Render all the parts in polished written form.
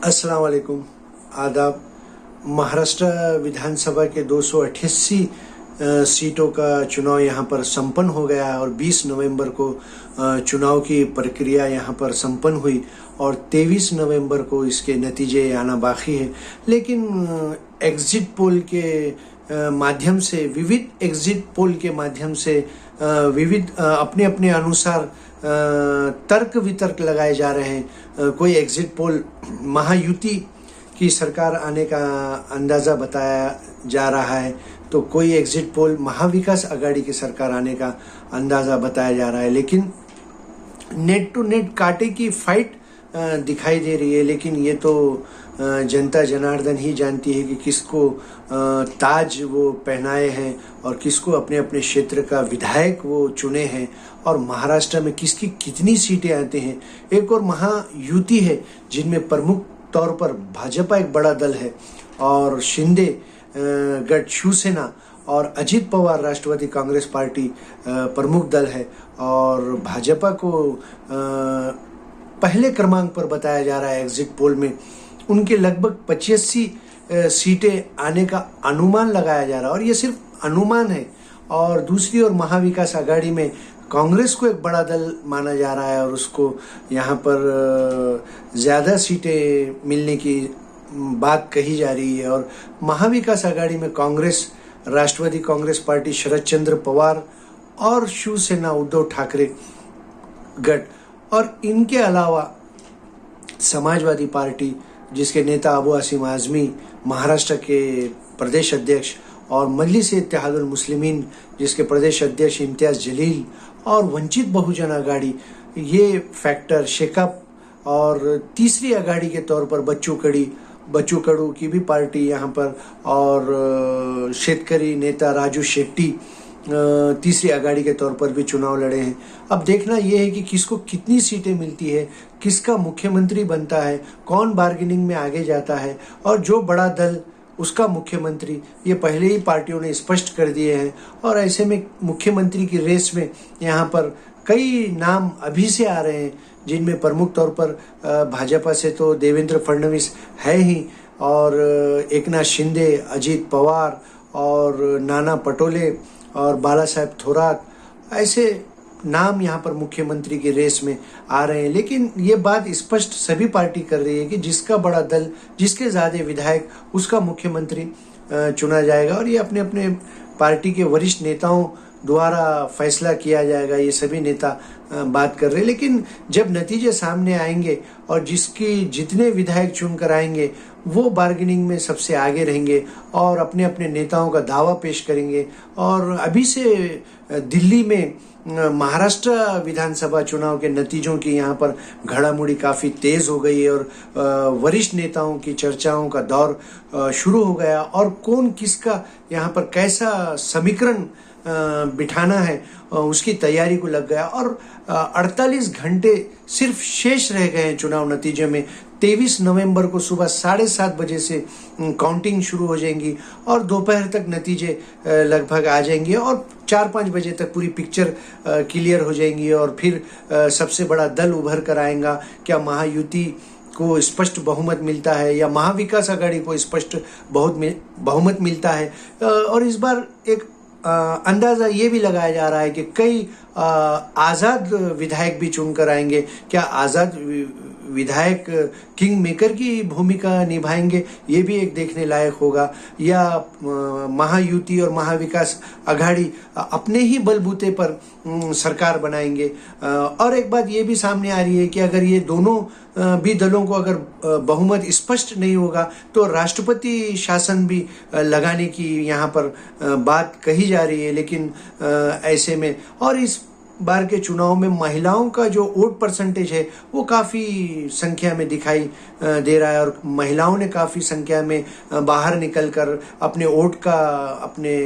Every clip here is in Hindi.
अस्सलाम वालेकुम, आदाब। महाराष्ट्र विधानसभा के 288 सीटों का चुनाव यहाँ पर संपन्न हो गया और 20 नवंबर को चुनाव की प्रक्रिया यहाँ पर संपन्न हुई और 23 नवंबर को इसके नतीजे आना बाकी है। लेकिन एग्जिट पोल के माध्यम से, विविध एग्जिट पोल के माध्यम से विविध अपने अपने अनुसार तर्क वितर्क लगाए जा रहे हैं। कोई एग्जिट पोल महायुति की सरकार आने का अंदाज़ा बताया जा रहा है, तो कोई एग्जिट पोल महाविकास आघाड़ी की सरकार आने का अंदाज़ा बताया जा रहा है। लेकिन नेट टू नेट कांटे की फाइट दिखाई दे रही है। लेकिन ये तो जनता जनार्दन ही जानती है कि किसको ताज वो पहनाए हैं और किसको अपने अपने क्षेत्र का विधायक वो चुने हैं और महाराष्ट्र में किसकी कितनी सीटें आती हैं। एक और महायुति है जिनमें प्रमुख तौर पर भाजपा एक बड़ा दल है और शिंदे गट शिवसेना और अजित पवार राष्ट्रवादी कांग्रेस पार्टी प्रमुख दल है और भाजपा को पहले क्रमांक पर बताया जा रहा है एग्जिट पोल में। उनके लगभग 85 सीटें आने का अनुमान लगाया जा रहा है और ये सिर्फ अनुमान है। और दूसरी ओर महाविकास आघाड़ी में कांग्रेस को एक बड़ा दल माना जा रहा है और उसको यहाँ पर ज़्यादा सीटें मिलने की बात कही जा रही है। और महाविकास आघाड़ी में कांग्रेस, राष्ट्रवादी कांग्रेस पार्टी शरद चंद्र पवार और शिवसेना उद्धव ठाकरे गट और इनके अलावा समाजवादी पार्टी जिसके नेता अबू आसिम आजमी महाराष्ट्र के प्रदेश अध्यक्ष और मजलिस-ए-इत्तेहादुल मुस्लिमीन जिसके प्रदेश अध्यक्ष इम्तियाज जलील और वंचित बहुजन आघाड़ी, ये फैक्टर शेकअप और तीसरी आघाड़ी के तौर पर बच्चू कडू की भी पार्टी यहाँ पर और शेतकरी नेता राजू शेट्टी तीसरी आघाड़ी के तौर पर भी चुनाव लड़े हैं। अब देखना यह है कि किसको कितनी सीटें मिलती है, किसका मुख्यमंत्री बनता है, कौन बार्गेनिंग में आगे जाता है और जो बड़ा दल उसका मुख्यमंत्री, ये पहले ही पार्टियों ने स्पष्ट कर दिए हैं। और ऐसे में मुख्यमंत्री की रेस में यहाँ पर कई नाम अभी से आ रहे हैं जिनमें प्रमुख तौर पर भाजपा से तो देवेंद्र फडणवीस है ही और एकनाथ शिंदे, अजित पवार और नाना पटोले और बाला साहेब थोरात, ऐसे नाम यहाँ पर मुख्यमंत्री की रेस में आ रहे हैं। लेकिन ये बात स्पष्ट सभी पार्टी कर रही है कि जिसका बड़ा दल, जिसके ज़्यादा विधायक, उसका मुख्यमंत्री चुना जाएगा और ये अपने अपने पार्टी के वरिष्ठ नेताओं द्वारा फैसला किया जाएगा। ये सभी नेता बात कर रहे हैं। लेकिन जब नतीजे सामने आएंगे और जिसकी जितने विधायक चुन कर आएंगे वो बार्गेनिंग में सबसे आगे रहेंगे और अपने अपने नेताओं का दावा पेश करेंगे। और अभी से दिल्ली में महाराष्ट्र विधानसभा चुनाव के नतीजों की यहाँ पर घड़ामुड़ी काफ़ी तेज़ हो गई है और वरिष्ठ नेताओं की चर्चाओं का दौर शुरू हो गया और कौन किसका यहाँ पर कैसा समीकरण बिठाना है उसकी तैयारी को लग गया। और 48 घंटे सिर्फ शेष रह गए हैं चुनाव नतीजे में। 23 नवंबर को सुबह 7:30 बजे से काउंटिंग शुरू हो जाएंगी और दोपहर तक नतीजे लगभग आ जाएंगे और 4-5 बजे तक पूरी पिक्चर क्लियर हो जाएंगी और फिर सबसे बड़ा दल उभर कर आएगा। क्या महायुति को स्पष्ट बहुमत मिलता है या महाविकास आघाड़ी को स्पष्ट बहुमत मिलता है। और इस बार एक अंदाज़ा ये भी लगाया जा रहा है कि कई आज़ाद विधायक भी चुनकर आएंगे। क्या आज़ाद विधायक किंग मेकर की भूमिका निभाएंगे, ये भी एक देखने लायक होगा। या महायुति और महाविकास आघाड़ी अपने ही बलबूते पर सरकार बनाएंगे। और एक बात ये भी सामने आ रही है कि अगर ये दोनों भी दलों को अगर बहुमत स्पष्ट नहीं होगा तो राष्ट्रपति शासन भी लगाने की यहाँ पर बात कही जा रही है। लेकिन ऐसे में और इस बार के चुनाव में महिलाओं का जो वोट परसेंटेज है वो काफ़ी संख्या में दिखाई दे रहा है और महिलाओं ने काफ़ी संख्या में बाहर निकलकर अपने वोट का अपने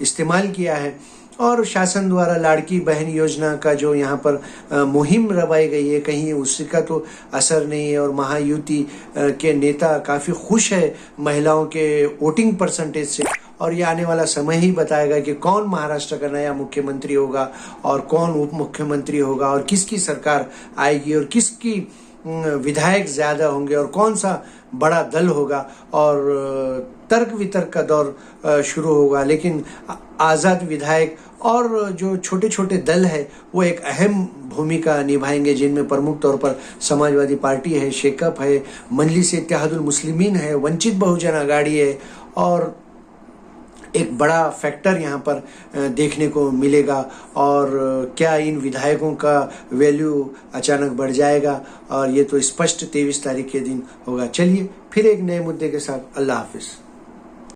इस्तेमाल किया है। और शासन द्वारा लाड़की बहन योजना का जो यहाँ पर मुहिम रवाई गई है, कहीं उसका तो असर नहीं है और महायुति के नेता काफ़ी खुश है महिलाओं के वोटिंग परसेंटेज से। और ये आने वाला समय ही बताएगा कि कौन महाराष्ट्र का नया मुख्यमंत्री होगा और कौन उप मुख्यमंत्री होगा और किसकी सरकार आएगी और किसकी विधायक ज्यादा होंगे और कौन सा बड़ा दल होगा, और तर्क वितर्क का दौर शुरू होगा। लेकिन आज़ाद विधायक और जो छोटे छोटे दल है वो एक अहम भूमिका निभाएंगे, जिनमें प्रमुख तौर पर समाजवादी पार्टी है, शेकअप है, मजलिस इत्तेहादुल मुस्लिमीन है, वंचित बहुजन आघाड़ी है, और एक बड़ा फैक्टर यहाँ पर देखने को मिलेगा। और क्या इन विधायकों का वैल्यू अचानक बढ़ जाएगा, और ये तो स्पष्ट 23 तारीख के दिन होगा। चलिए फिर एक नए मुद्दे के साथ, अल्लाह हाफिज।